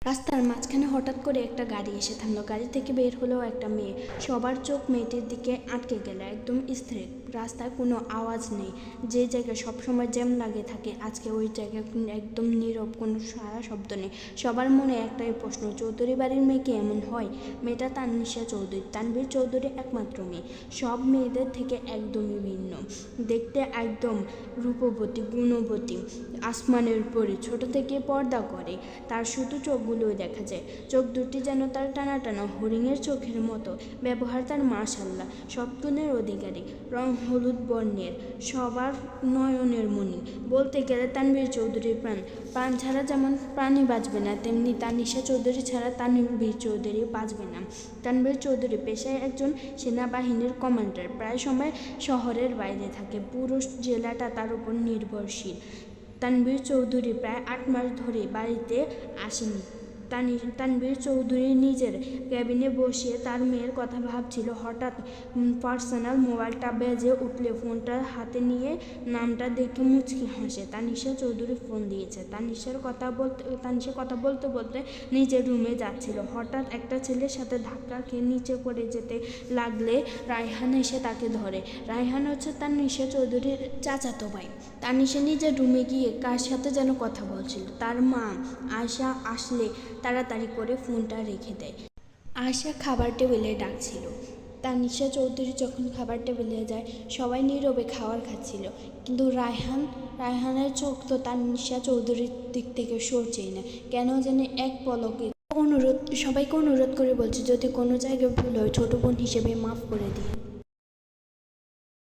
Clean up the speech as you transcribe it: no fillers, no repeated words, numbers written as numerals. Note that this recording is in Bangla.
রাস্তার মাঝখানে হঠাৎ করে একটা গাড়ি এসে থামলো। গাড়ি থেকে বের হলো একটা মেয়ে। সবার চোখ মেয়েটির দিকে আটকে গেল। একদম স্থির, রাস্তায় কোনো আওয়াজ নেই। যে জায়গায় সবসময় জ্যাম লাগে থাকে, আজকে ওই জায়গায় একদম নীরব, কোনো সারা শব্দ নেই। সবার মনে একটাই প্রশ্ন, চৌধুরী বাড়ির মেয়ে কি এমন হয়? মেয়েটা তানমিশা চৌধুরী, তানভীর চৌধুরী একমাত্র মেয়ে। সব মেয়েদের থেকে একদমই ভিন্ন, দেখতে একদম রূপবতী, গুণবতী, আসমানের পরে। ছোট থেকে পর্দা করে, তার শুধু চোখগুলোই দেখা যায়। চোখ দুটি যেন তার টানা টানা হরিণের চোখের মতো। ব্যবহার তার মাশাআল্লাহ, সব গুণের অধিকারী। রং হলুদ বর্ণের, সবার নয়নের মণি। বলতে গেলে তানভীর চৌধুরীর প্রাণ। প্রাণ ছাড়া যেমন প্রাণী বাঁচবে না, তেমনি তানিশা চৌধুরী ছাড়া তানভীর চৌধুরী বাঁচবে না। তানভীর চৌধুরী পেশায় একজন সেনাবাহিনীর কমান্ডার। প্রায় সময় শহরের বাইরে থাকে, পুরো জেলাটা তার উপর নির্ভরশীল। তানভীর চৌধুরী প্রায় 8 মাস ধরে বাড়িতে আসেনি। তানভীর চৌধুরী নিজের ক্যাবিনে বসে তার মেয়ের কথা ভাবছিল। হঠাৎ পার্সোনাল মোবাইলটা বেজে উঠলে ফোনটা হাতে নিয়ে নামটা দেখে মুচকি হাসে। তানিশা চৌধুরী ফোন দিয়েছে। তানিশা কথা বলতে বলতে নিজের রুমে যাচ্ছিল। হঠাৎ একটা ছেলের সাথে ধাক্কা খেয়ে নিচে পড়ে যেতে লাগলে রায়হান এসে তাকে ধরে। রায়হান হচ্ছে তানিশা চৌধুরীর চাচাতো ভাই। তানিশা নিজের রুমে গিয়ে কার সাথে যেন কথা বলছিল। তার মা আয়শা আসলে তাড়াতাড়ি করে ফোনটা রেখে দেয়। আয়শা খাবার টেবিলে ডাকছিল। তানিশা চৌধুরী যখন খাবার টেবিলে যায়, সবাই নীরবে খাবার খাচ্ছিল, কিন্তু রায়হানের চোখ তো তানিশা চৌধুরীর দিক থেকে সরছেই না। কেন জানে এক পলকে সবাইকে অনুরোধ করে বলছে, যদি কোনো জায়গায় ভুল হয় ছোট বোন হিসেবে মাফ করে দিই।